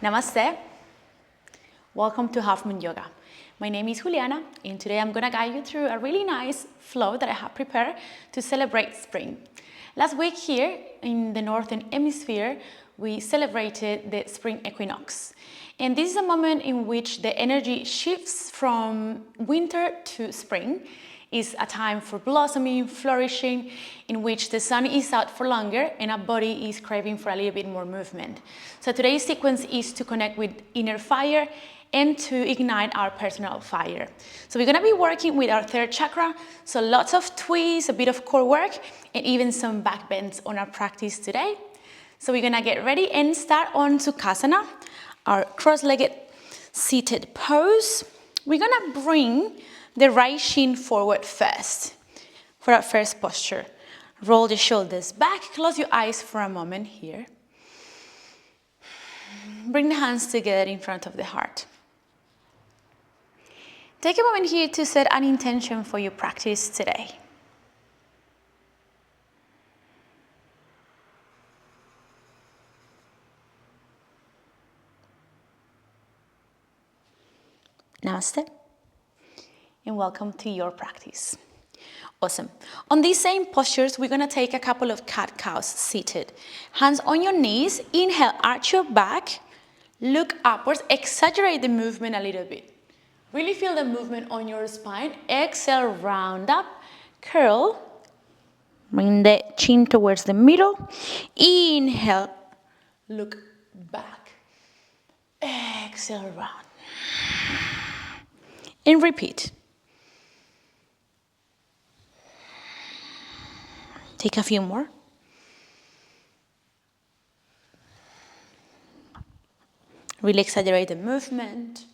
Namaste. Welcome to HALFMOON Yoga. My name is Juliana, and today I'm going to guide you through a really nice flow that I have prepared to celebrate spring. Last week here in the Northern Hemisphere, we celebrated the spring equinox. And this is a moment in which the energy shifts from winter to spring. It's a time for blossoming, flourishing, in which the sun is out for longer and our body is craving for a little bit more movement. So today's sequence is to connect with inner fire and to ignite our personal fire. So we're going to be working with our third chakra, so lots of twists, a bit of core work, and even some back bends on our practice today. So we're going to get ready and start on Sukhasana, our cross-legged seated pose. We're going to bring the right shin forward first for our first posture. Roll the shoulders back, close your eyes for a moment here. Bring the hands together in front of the heart. Take a moment here to set an intention for your practice today. Namaste, and welcome to your practice. Awesome. On these same postures, we're going to take a couple of cat-cows seated. Hands on your knees. Inhale, arch your back. Look upwards. Exaggerate the movement a little bit. Really feel the movement on your spine. Exhale, round up. Curl. Bring the chin towards the middle. Inhale. Look back. Exhale, round. And repeat. Take a few more. Really exaggerate the movement.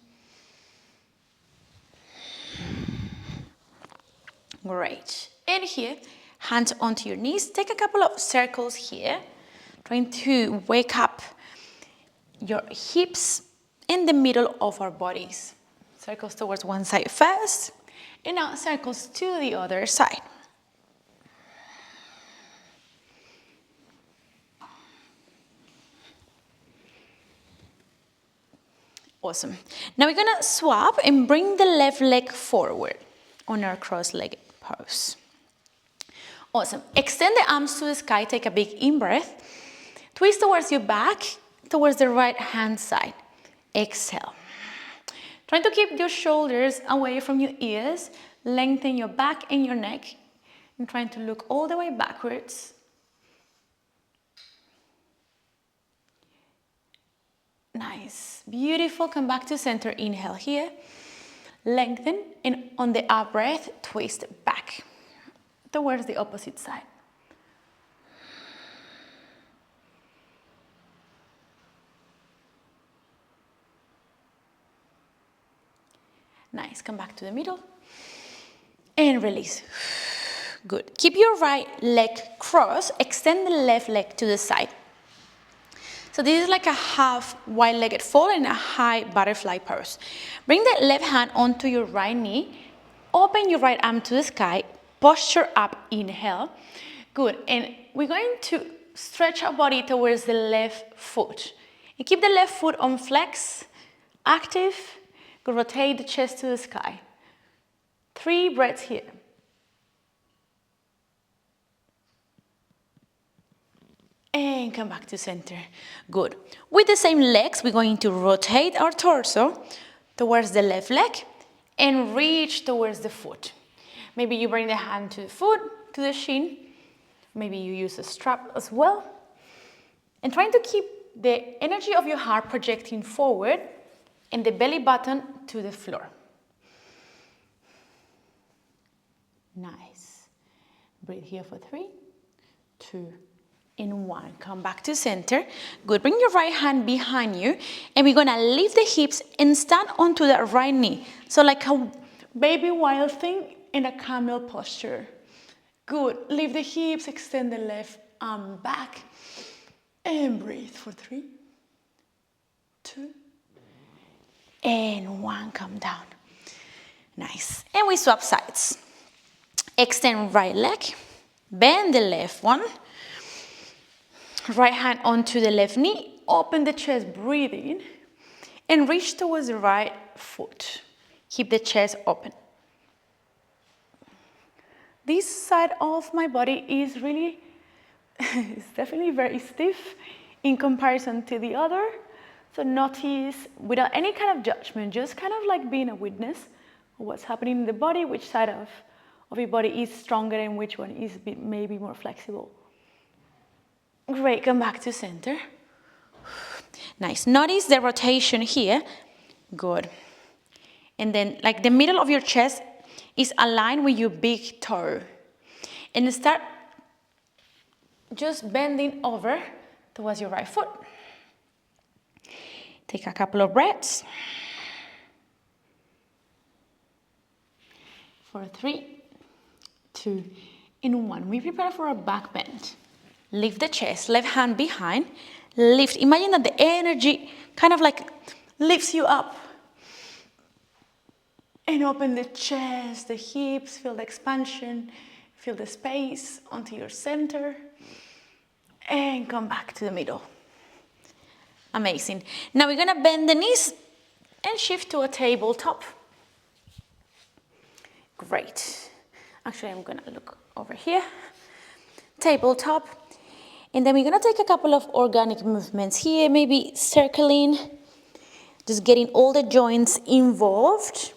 Great. And here, hands onto your knees. Take a couple of circles here. Trying to wake up your hips in the middle of our bodies. Circles towards one side first, and now circles to the other side. Awesome. Now we're going to swap and bring the left leg forward on our cross-legged pose. Awesome. Extend the arms to the sky. Take a big in-breath. Twist towards your back, towards the right hand side. Exhale. Trying to keep your shoulders away from your ears. Lengthen your back and your neck. And trying to look all the way backwards. Nice. Beautiful. Come back to center. Inhale here. Lengthen. And on the out breath, twist back towards the opposite side. Nice. Come back to the middle and release. Good. Keep your right leg crossed. Extend the left leg to the side. So this is like a half wide-legged fold and a high butterfly pose. Bring the left hand onto your right knee. Open your right arm to the sky. Posture up. Inhale. Good. And we're going to stretch our body towards the left foot. And keep the left foot on flex, active. Rotate the chest to the sky. 3 breaths here. And come back to center. Good. With the same legs, we're going to rotate our torso towards the left leg and reach towards the foot. Maybe you bring the hand to the foot, to the shin. Maybe you use a strap as well. And trying to keep the energy of your heart projecting forward and the belly button to the floor. Nice. Breathe here for 3, 2, and 1. Come back to center. Good. Bring your right hand behind you, and we're gonna lift the hips and stand onto the right knee. So like a baby wild thing in a camel posture. Good. Lift the hips, extend the left arm back, and breathe for 3, 2, and 1. Come down. Nice. And we swap sides. Extend right leg, bend the left one. Right hand onto the left knee. open the chest, breathe in, and reach towards the right foot. Keep the chest open. This side of my body is really, it's definitely very stiff in comparison to the other. So notice, without any kind of judgment, just kind of like being a witness of what's happening in the body, which side of your body is stronger and which one is maybe more flexible. Great, come back to center. Nice, notice the rotation here. Good. And then like the middle of your chest is aligned with your big toe. And start just bending over towards your right foot. Take a couple of breaths. For 3, 2, and 1. We prepare for a back bend. Lift the chest, left hand behind. Lift. Imagine that the energy kind of like lifts you up. And open the chest, the hips, feel the expansion, feel the space onto your center. And come back to the middle. Amazing. Now we're gonna bend the knees and shift to a tabletop. Great. Actually, I'm gonna look over here. Tabletop. And then we're gonna take a couple of organic movements here, maybe circling, just getting all the joints involved,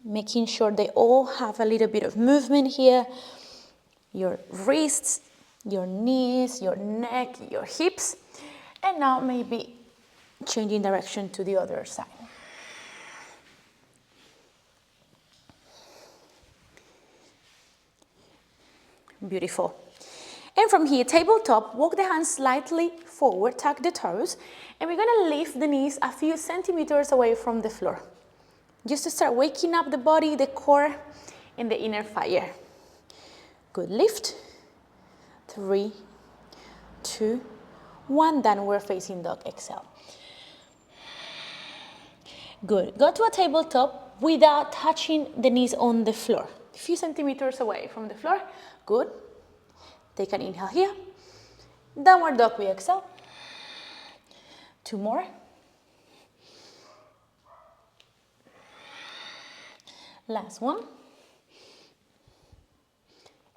making sure they all have a little bit of movement here. Your wrists, your knees, your neck, your hips. And now maybe changing direction to the other side. Beautiful. And from here, tabletop, walk the hands slightly forward, tuck the toes, and we're gonna lift the knees a few centimeters away from the floor. Just to start waking up the body, the core, and the inner fire. Good, lift. 3, 2, 1, downward facing dog, exhale. Good, go to a tabletop without touching the knees on the floor. A few centimeters away from the floor, good. Take an inhale here. Downward dog, we exhale. 2 more. Last one.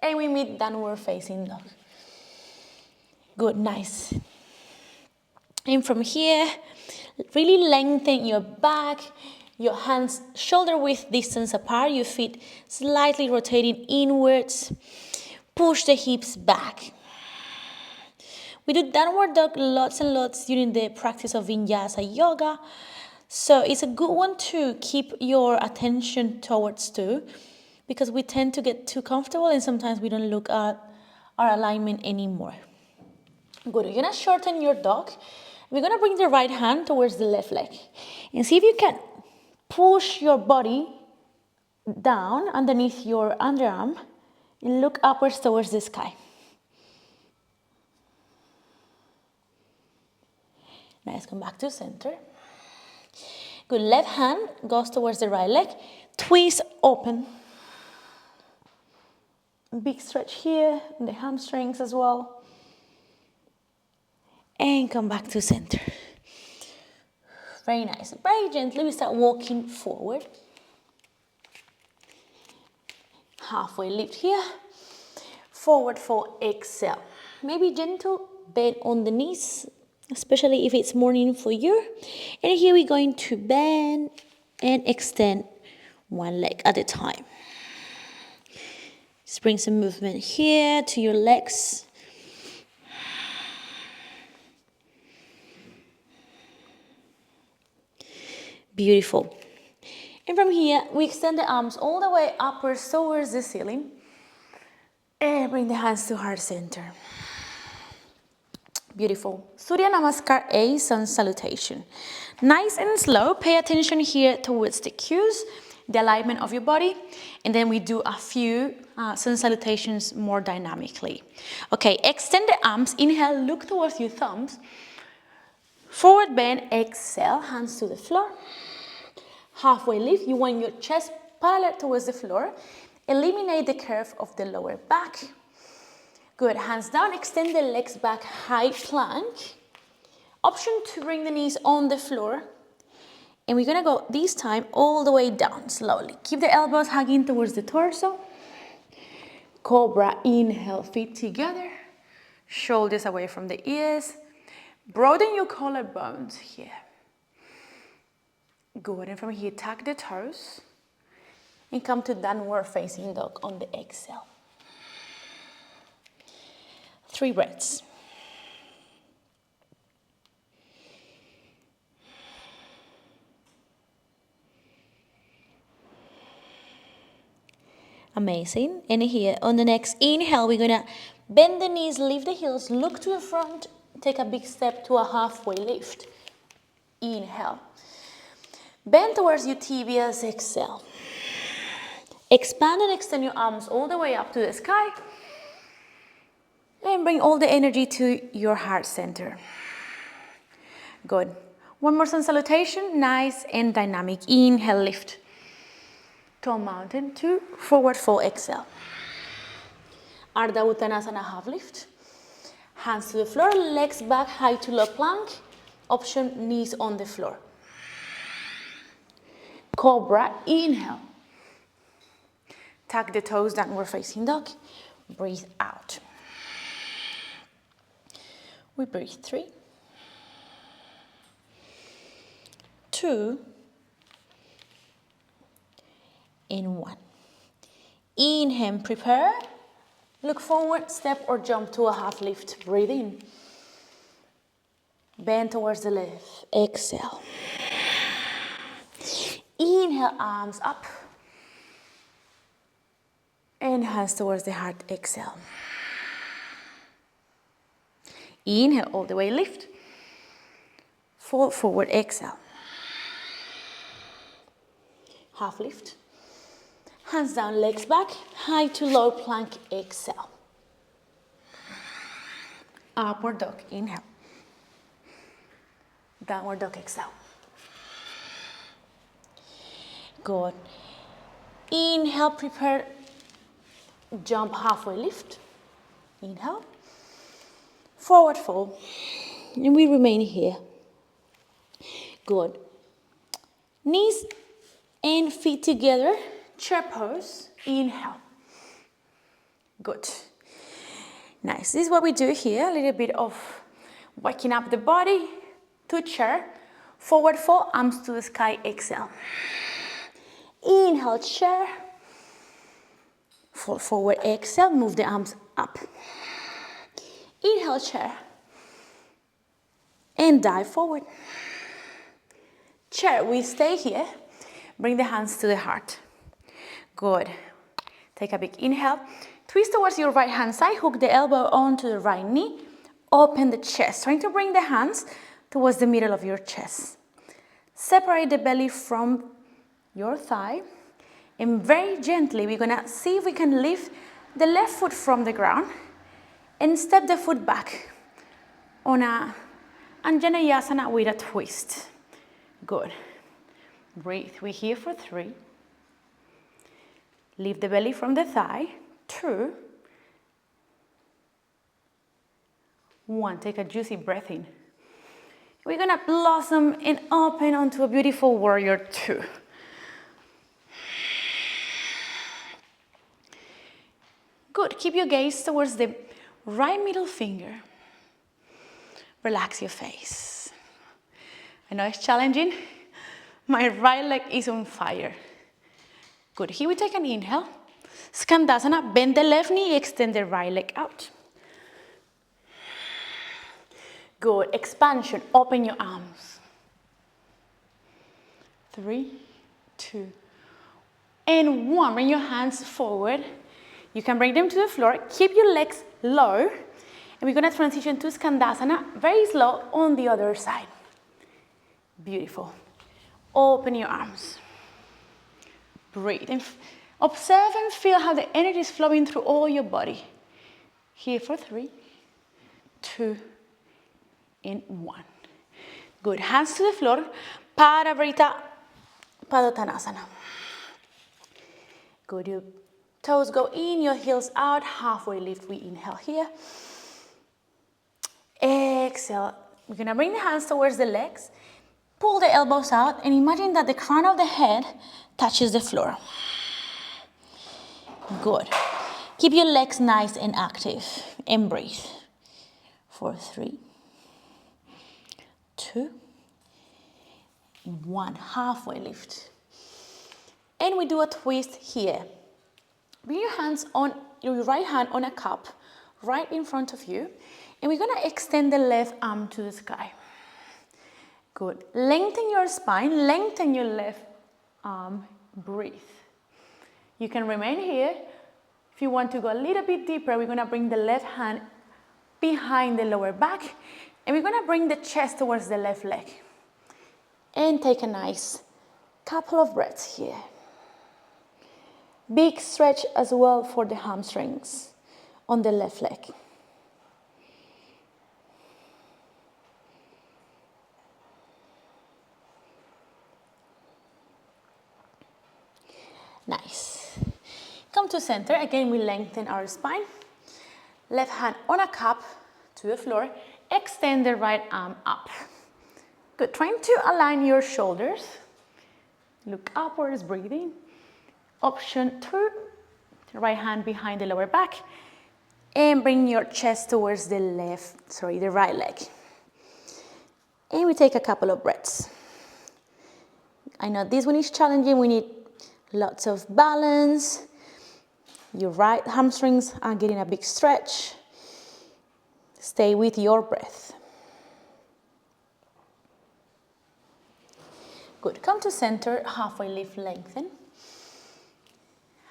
And we meet downward facing dog. Good, nice. And from here, really lengthen your back, your hands shoulder width distance apart, your feet slightly rotating inwards. Push the hips back. We do downward dog lots and lots during the practice of Vinyasa yoga. So it's a good one to keep your attention towards too, because we tend to get too comfortable and sometimes we don't look at our alignment anymore. Good, you're gonna shorten your dog. We're gonna bring the right hand towards the left leg. And see if you can push your body down underneath your underarm and look upwards towards the sky. Nice, come back to center. Good, left hand goes towards the right leg. Twist open. Big stretch here, in the hamstrings as well. And come back to center. Very nice. Very gently, we start walking forward. Halfway lift here. Forward fold, exhale. Maybe gentle bend on the knees, especially if it's morning for you. And here we're going to bend and extend one leg at a time. Just bring some movement here to your legs. Beautiful. And from here, we extend the arms all the way upwards towards the ceiling. And bring the hands to heart center. Beautiful. Surya Namaskar A, sun salutation. Nice and slow. Pay attention here towards the cues, the alignment of your body. And then we do a few sun salutations more dynamically. Okay, extend the arms. Inhale, look towards your thumbs. Forward bend, exhale, hands to the floor. Halfway lift, you want your chest parallel towards the floor. Eliminate the curve of the lower back. Good, hands down, extend the legs back, high plank. Option to bring the knees on the floor. And we're gonna go this time all the way down slowly. Keep the elbows hugging towards the torso. Cobra, inhale, feet together. Shoulders away from the ears. Broaden your collarbones here. Good, and from here, tuck the toes. And come to downward facing dog on the exhale. 3 breaths. Amazing. And here on the next inhale, we're gonna bend the knees, lift the heels, look to the front, take a big step to a halfway lift. Inhale. Bend towards your tibias, exhale. Expand and extend your arms all the way up to the sky. And bring all the energy to your heart center. Good. One more sun salutation, nice and dynamic. Inhale, lift. Tall mountain, 2, forward fold, exhale. Ardha Uttanasana, half lift. Hands to the floor, legs back, high to low plank. Option, knees on the floor. Cobra, inhale. Tuck the toes, downward facing dog. Breathe out. We breathe 3, 2, and 1. Inhale, prepare. Look forward, step or jump to a half lift. Breathe in. Bend towards the left. Exhale. Inhale, arms up. And hands towards the heart. Exhale. Inhale, all the way lift. Fold forward, exhale. Half lift. Hands down, legs back, high to low plank, exhale. Upward dog, inhale. Downward dog, exhale. Good. Inhale, prepare, jump halfway lift. Inhale. Forward fold. And we remain here. Good. Knees and feet together. Chair pose, inhale. Good. Nice. This is what we do here. A little bit of waking up the body to chair. Forward fold, arms to the sky, exhale. Inhale, chair. Fold forward, exhale. Move the arms up. Inhale, chair. And dive forward. Chair, we stay here. Bring the hands to the heart. Good. Take a big inhale. Twist towards your right hand side. Hook the elbow onto the right knee. Open the chest. Trying to bring the hands towards the middle of your chest. Separate the belly from your thigh. And very gently, we're gonna see if we can lift the left foot from the ground and step the foot back on a Anjaneyasana with a twist. Good. Breathe. We're here for 3. Lift the belly from the thigh. 2. 1. Take a juicy breath in. We're gonna blossom and open onto a beautiful warrior 2. Good. Keep your gaze towards the right middle finger. Relax your face. I know it's challenging. My right leg is on fire. Good. Here we take an inhale. Skandasana. Bend the left knee. Extend the right leg out. Good. Expansion. Open your arms. 3, 2, and 1. Bring your hands forward. You can bring them to the floor. Keep your legs low. And we're going to transition to Skandasana. Very slow on the other side. Beautiful. Open your arms. Breathe. And observe and feel how the energy is flowing through all your body. Here for 3, 2, and 1. Good. Hands to the floor. Paravrita Padottanasana. Good. Your toes go in, your heels out. Halfway lift. We inhale here. Exhale. We're gonna bring the hands towards the legs, pull the elbows out, and imagine that the crown of the head touches the floor. Good. Keep your legs nice and active, and breathe. For 3, 2, 1. Halfway lift. And we do a twist here. Bring your hands on, your right hand on a cup right in front of you, and we're gonna extend the left arm to the sky. Good. Lengthen your spine, lengthen your left arm, breathe. You can remain here. If you want to go a little bit deeper, we're gonna bring the left hand behind the lower back, and we're gonna bring the chest towards the left leg. And take a nice couple of breaths here. Big stretch as well for the hamstrings on the left leg. Nice. Come to center. Again, we lengthen our spine. Left hand on a cup to the floor. Extend the right arm up. Good. Trying to align your shoulders. Look upwards, breathing. Option 2, the right hand behind the lower back, and bring your chest towards the right leg. And we take a couple of breaths. I know this one is challenging. We need lots of balance. Your right hamstrings are getting a big stretch. Stay with your breath. Good. Come to center, halfway lift, lengthen.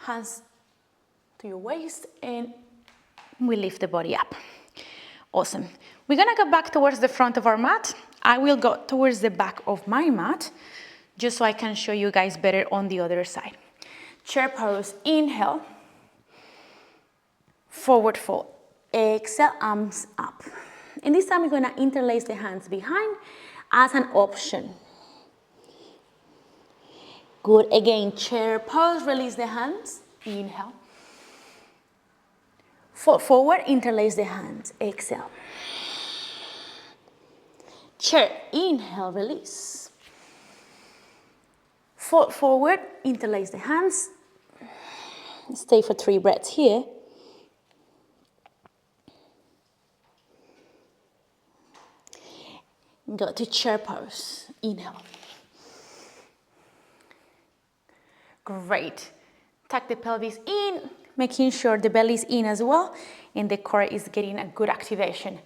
Hands to your waist, and we lift the body up. Awesome. We're gonna go back towards the front of our mat. I will go towards the back of my mat, just so I can show you guys better on the other side. Chair pose, inhale. Forward fold. Exhale, arms up. And this time we're gonna interlace the hands behind as an option. Good. Again, chair pose, release the hands. Inhale. Fold forward, interlace the hands. Exhale. Chair, inhale, release. Fold forward, interlace the hands. Stay for 3 breaths here. Go to chair pose. Inhale. Great. Tuck the pelvis in, making sure the belly is in as well, and the core is getting a good activation.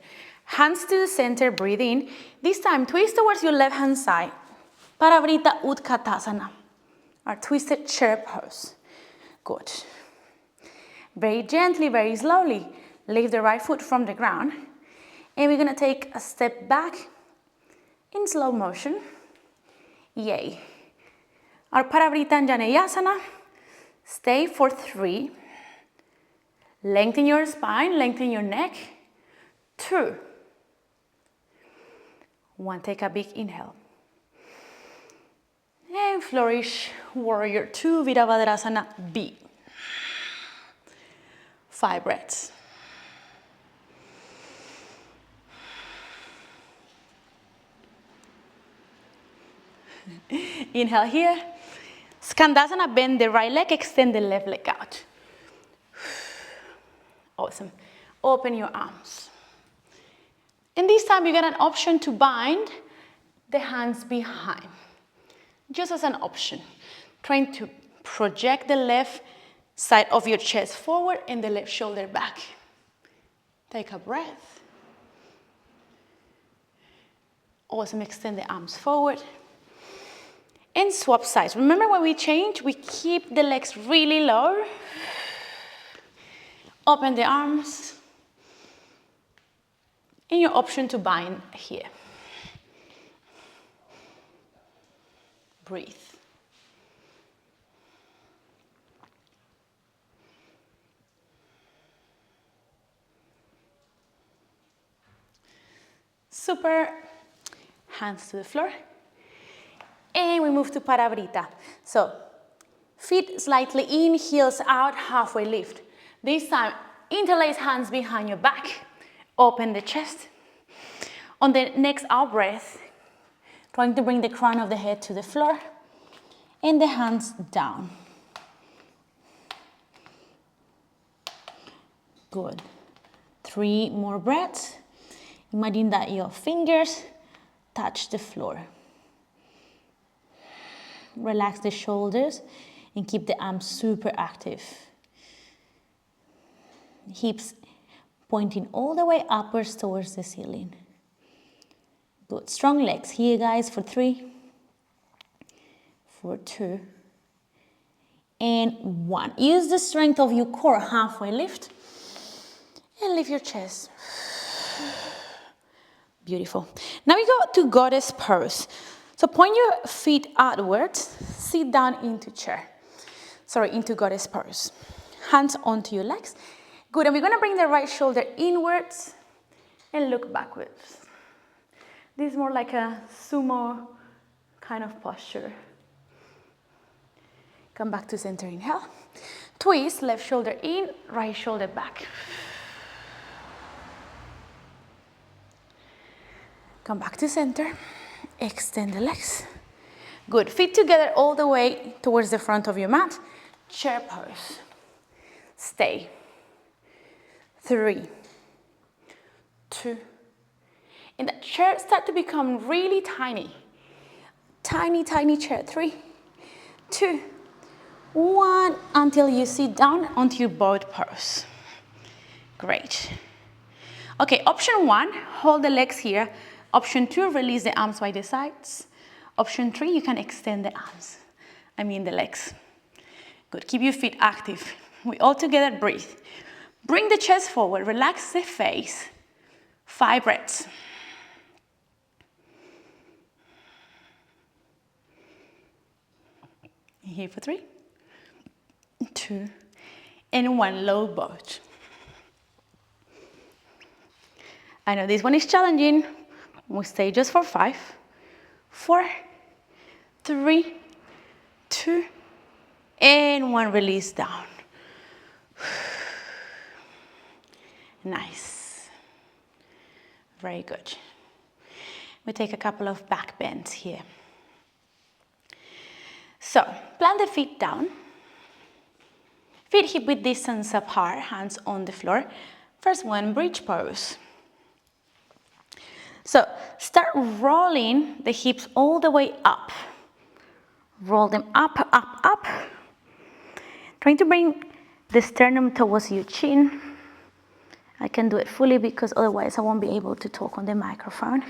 Hands to the center, breathe in. This time, twist towards your left hand side. Parivrtta Utkatasana, our twisted chair pose. Good. Very gently, very slowly, lift the right foot from the ground, and we're gonna take a step back in slow motion. Yay. Our Parivrtta Janeyasana. Stay for 3. Lengthen your spine, lengthen your neck. 2. 1, take a big inhale. And flourish, warrior 2, Virabhadrasana B. 5 breaths. Inhale here. Skandasana, bend the right leg, extend the left leg out. Awesome. Open your arms. And this time you get an option to bind the hands behind. Just as an option. Trying to project the left side of your chest forward and the left shoulder back. Take a breath. Awesome. Extend the arms forward. And swap sides. Remember when we change, we keep the legs really low. Open the arms. And your option to bind here. Breathe. Super. Hands to the floor. And we move to Parivrtta. So, feet slightly in, heels out, halfway lift. This time, interlace hands behind your back. Open the chest. On the next out breath, trying to bring the crown of the head to the floor and the hands down. Good. 3 more breaths. Imagine that your fingers touch the floor. Relax the shoulders and keep the arms super active. Hips pointing all the way upwards towards the ceiling. Good. Strong legs here, guys, for 3, for 2, and 1. Use the strength of your core. Halfway lift and lift your chest. Beautiful. Now we go to goddess pose. So point your feet outwards, sit down into chair. Sorry, into goddess pose. Hands onto your legs. Good, and we're gonna bring the right shoulder inwards and look backwards. This is more like a sumo kind of posture. Come back to center, inhale. Twist, left shoulder in, right shoulder back. Come back to center, extend the legs. Good, feet together all the way towards the front of your mat. Chair pose. Stay. 3, 2, and the chair start to become really tiny. Tiny, tiny chair. 3, 2, 1, until you sit down onto your boat pose. Great. Okay, option 1, hold the legs here. Option 2, release the arms by the sides. Option 3, you can extend the arms. The legs. Good, keep your feet active. We all together breathe. Bring the chest forward, relax the face. 5 breaths. Here for 3, 2, and 1, low boat. I know this one is challenging. We'll stay just for 5, 4, 3, 2, and 1, release down. Nice. Very good. We take a couple of back bends here. So, plant the feet down. Feet hip width distance apart, hands on the floor. First one, bridge pose. So, start rolling the hips all the way up. Roll them up, up, up. Trying to bring the sternum towards your chin. I can do it fully because otherwise I won't be able to talk on the microphone.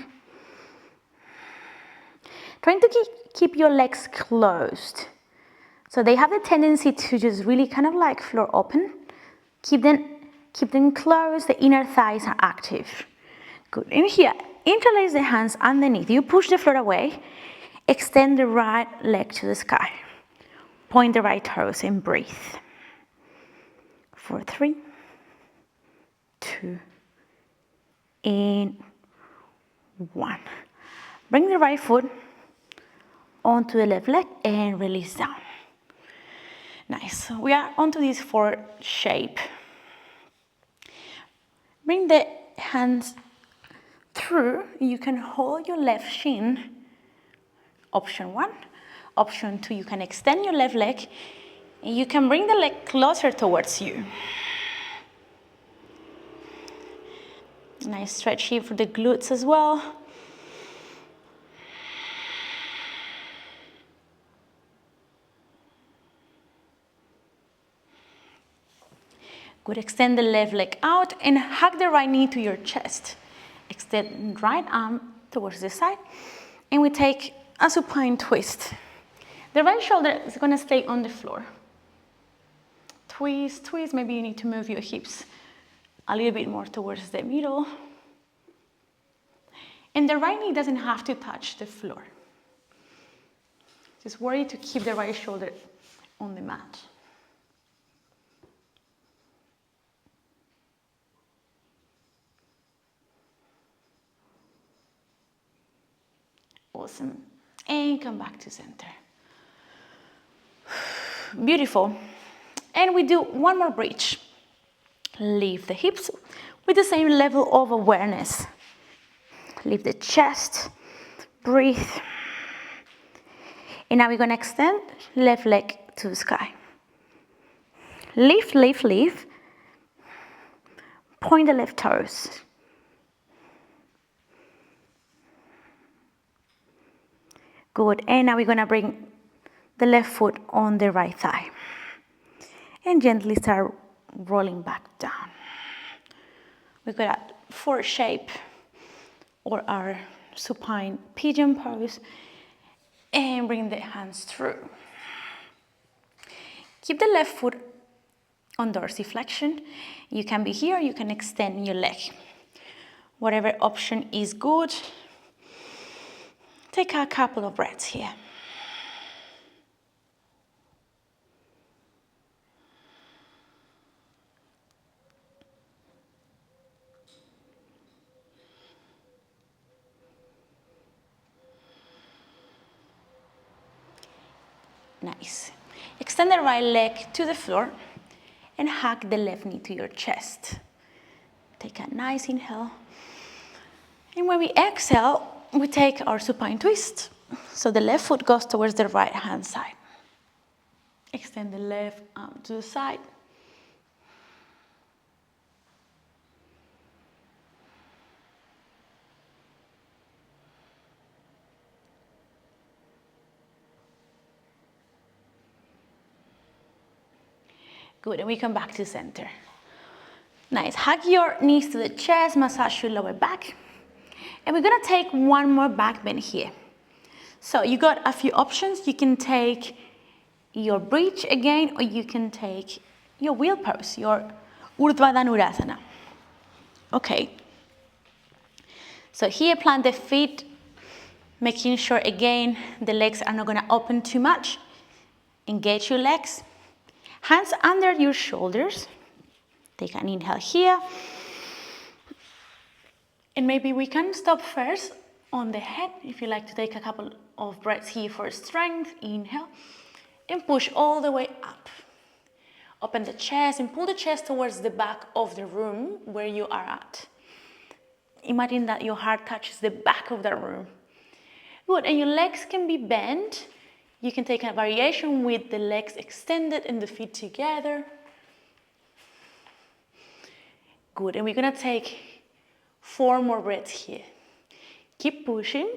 Trying to keep your legs closed. So they have the tendency to just really kind of like floor open. Keep them closed, the inner thighs are active. Good, in here, interlace the hands underneath. You push the floor away, extend the right leg to the sky. Point the right toes and breathe. For 3, 2, and 1. Bring the right foot onto the left leg and release down. Nice. So we are onto this 4 shape. Bring the hands through. You can hold your left shin. Option 1. Option 2, you can extend your left leg and you can bring the leg closer towards you. Nice stretch here for the glutes as well. Good, extend the left leg out and hug the right knee to your chest. Extend right arm towards the side and we take a supine twist. The right shoulder is going to stay on the floor. Twist, twist, maybe you need to move your hips a little bit more towards the middle. And the right knee doesn't have to touch the floor. Just worry to keep the right shoulder on the mat. Awesome. And come back to center. Beautiful. And we do one more bridge. Lift the hips with the same level of awareness. Lift the chest, breathe. And now we're gonna extend left leg to the sky. Lift, lift, lift. Point the left toes. Good, and now we're gonna bring the left foot on the right thigh. And gently start rolling back down. We've got a forward shape or our supine pigeon pose. And bring the hands through. Keep the left foot on dorsiflexion. You can be here, you can extend your leg. Whatever option is good. Take a couple of breaths here. Nice. Extend the right leg to the floor and hug the left knee to your chest. Take a nice inhale. And when we exhale, we take our supine twist. So the left foot goes towards the right hand side. Extend the left arm to the side. Good, and we come back to center. Nice, hug your knees to the chest, massage your lower back. And we're gonna take one more back bend here. So you got a few options. You can take your bridge again, or you can take your wheel pose, your Urdhva Dhanurasana. Okay. So here, plant the feet, making sure again the legs are not gonna open too much. Engage your legs. Hands under your shoulders. Take an inhale here. And maybe we can stop first on the head. If you like to take a couple of breaths here for strength, inhale. And push all the way up. Open the chest and pull the chest towards the back of the room where you are at. Imagine that your heart touches the back of the room. Good, and your legs can be bent. You can take a variation with the legs extended and the feet together. Good, and we're gonna take 4 more breaths here. Keep pushing.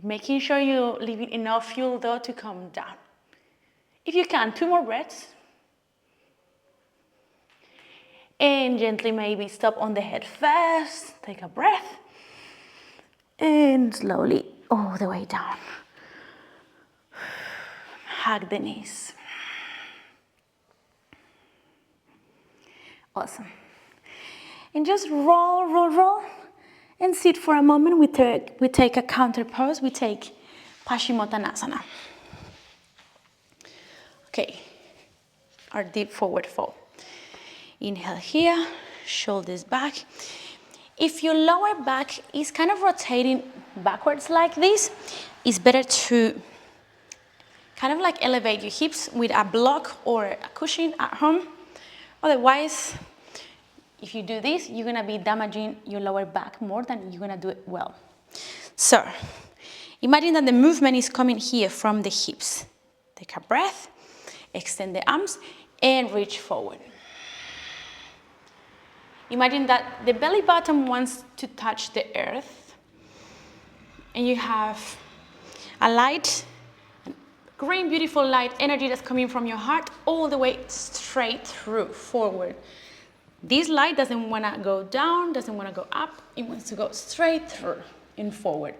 Making sure you're leaving enough fuel though to come down. If you can, 2 more breaths. And gently maybe stop on the head first. Take a breath. And slowly all the way down. Hug the knees. Awesome. And just roll, roll, roll. And sit for a moment. We take a counter pose. We take Paschimottanasana. Okay. Our deep forward fold. Inhale here. Shoulders back. If your lower back is kind of rotating backwards like this, it's better to kind of like elevate your hips with a block or a cushion at home. Otherwise, if you do this, you're gonna be damaging your lower back more than you're gonna do it well. So, imagine that the movement is coming here from the hips. Take a breath, extend the arms, and reach forward. Imagine that the belly button wants to touch the earth, and you have a light, green, beautiful light energy that's coming from your heart all the way straight through, forward. This light doesn't want to go down, doesn't want to go up, it wants to go straight through and forward.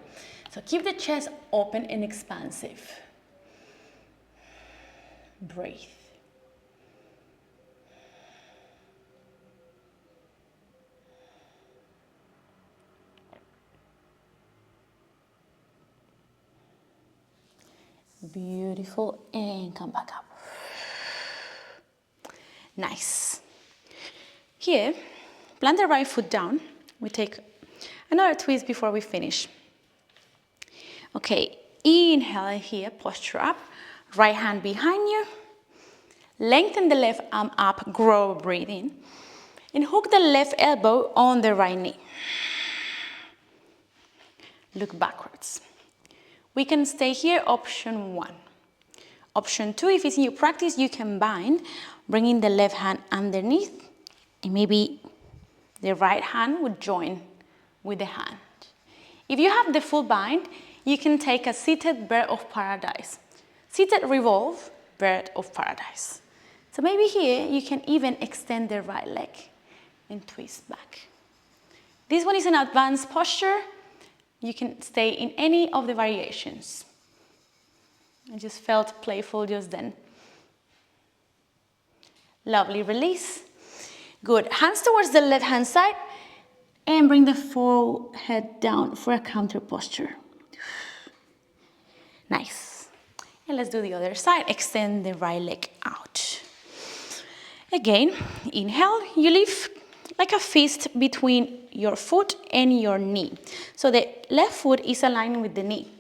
So keep the chest open and expansive. Breathe. Beautiful, and come back up. Nice. Here, plant the right foot down. We take another twist before we finish. Okay, inhale here, posture up. Right hand behind you. Lengthen the left arm up, grow, breathe in. And hook the left elbow on the right knee. look backwards. We can stay here, option 1. Option 2, if it's in your practice, you can bind, bringing the left hand underneath, and maybe the right hand would join with the hand. If you have the full bind, you can take a seated bird of paradise. Seated revolve, bird of paradise. So maybe here you can even extend the right leg and twist back. This one is an advanced posture. You can stay in any of the variations. I just felt playful just then. Lovely, release. Good, hands towards the left hand side and bring the forehead down for a counter posture. Nice. And let's do the other side. Extend the right leg out. Again, inhale, you lift like a fist between your foot and your knee. So the left foot is aligned with the knee.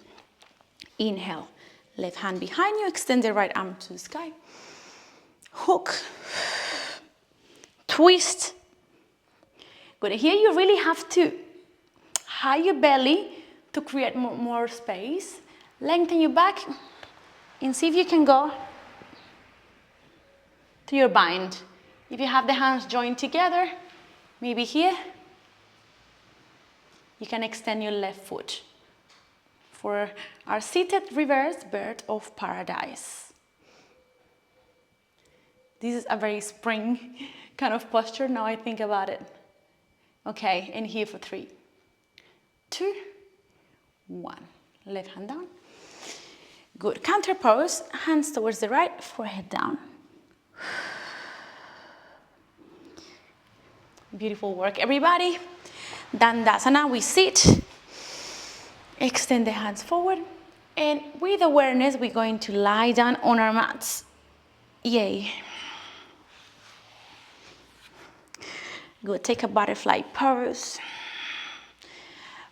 Inhale, left hand behind you, extend the right arm to the sky. Hook, twist. Good, here you really have to high your belly to create more space. Lengthen your back and see if you can go to your bind. If you have the hands joined together, maybe here, you can extend your left foot for our seated reverse bird of paradise. This is a very spring kind of posture now I think about it. Okay, and here for 3, 2, 1. Left hand down. Good, counter pose, hands towards the right, forehead down. Beautiful work, everybody. Dandasana, we sit. Extend the hands forward. And with awareness, we're going to lie down on our mats. Yay. Good, take a butterfly pose.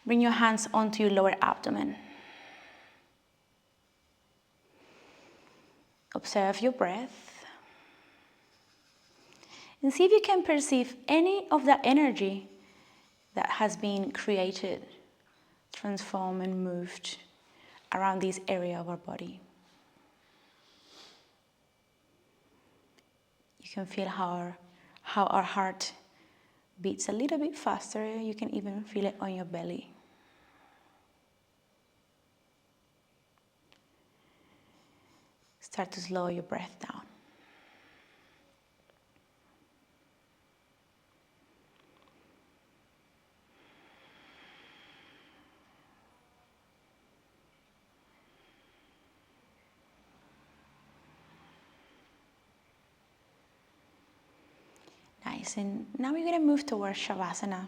Bring your hands onto your lower abdomen. Observe your breath. And see if you can perceive any of that energy that has been created, transformed and moved around this area of our body. You can feel how our heart beats a little bit faster. You can even feel it on your belly. Start to slow your breath down. Nice, and now we're going to move towards Shavasana.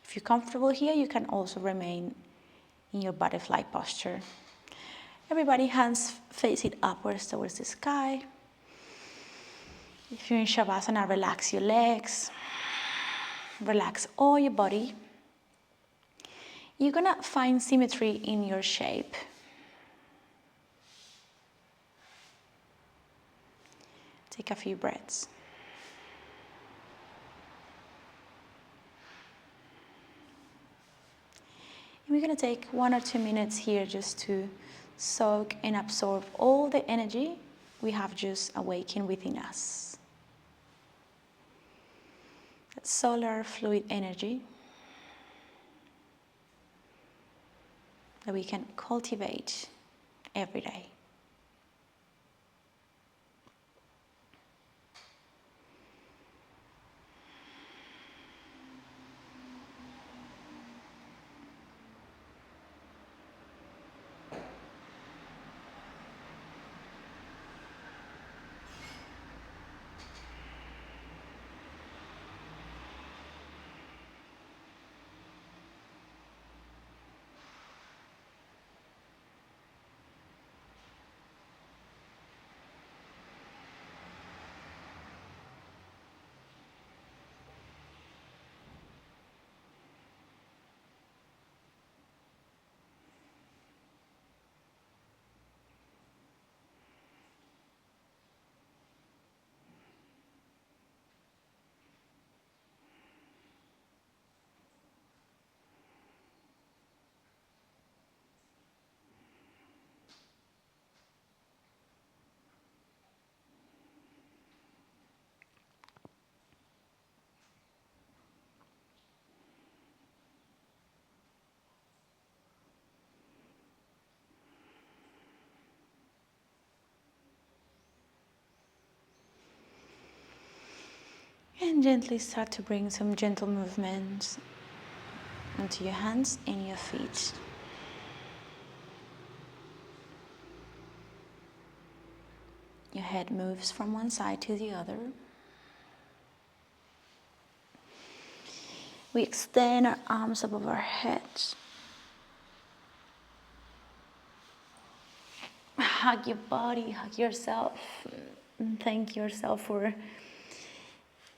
If you're comfortable here, you can also remain in your butterfly posture. Everybody, hands facing upwards towards the sky. If you're in Shavasana, relax your legs. Relax all your body. You're gonna find symmetry in your shape. Take a few breaths. And we're gonna take 1 or 2 minutes here just to soak and absorb all the energy we have just awakened within us. That solar fluid energy that we can cultivate every day. And gently start to bring some gentle movements onto your hands and your feet. Your head moves from one side to the other. We extend our arms above our heads. Hug your body, hug yourself, and thank yourself for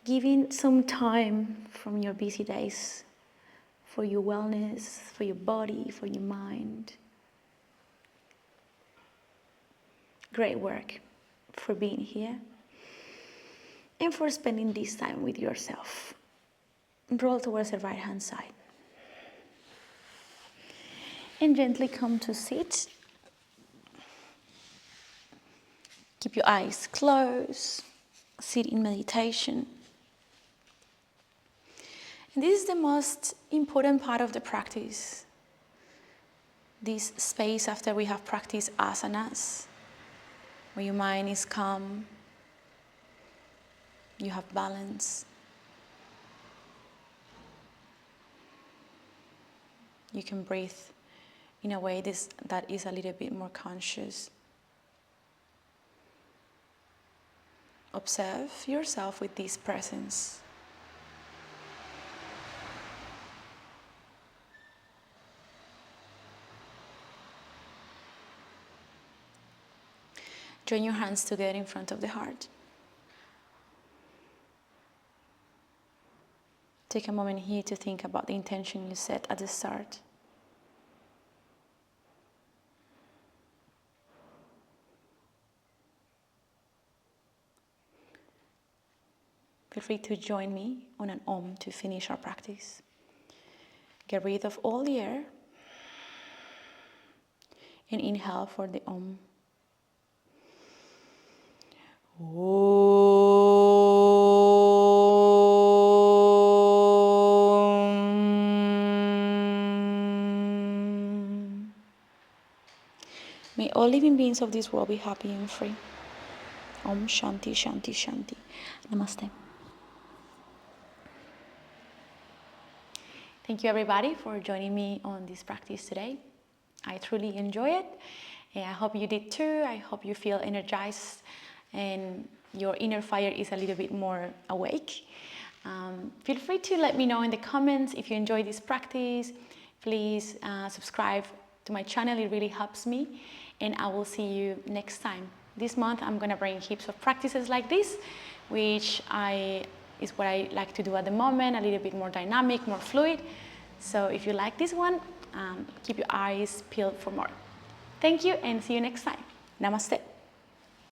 giving some time from your busy days for your wellness, for your body, for your mind. Great work for being here and for spending this time with yourself. Roll towards the right hand side. And gently come to sit. Keep your eyes closed. Sit in meditation. And this is the most important part of the practice. This space after we have practiced asanas, where your mind is calm, you have balance. You can breathe in a way that is a little bit more conscious. Observe yourself with this presence. Join your hands together in front of the heart. Take a moment here to think about the intention you set at the start. Feel free to join me on an Om to finish our practice. Get rid of all the air and inhale for the Om. May all living beings of this world be happy and free. Om Shanti Shanti Shanti. Namaste. Thank you everybody for joining me on this practice today. I truly enjoy it. And I hope you did too. I hope you feel energized and your inner fire is a little bit more awake. Feel free to let me know in the comments if you enjoy this practice. Please subscribe to my channel, it really helps me. And I will see you next time. This month I'm gonna bring heaps of practices like this, which is what I like to do at the moment, a little bit more dynamic, more fluid. So if you like this one, keep your eyes peeled for more. Thank you and see you next time. Namaste.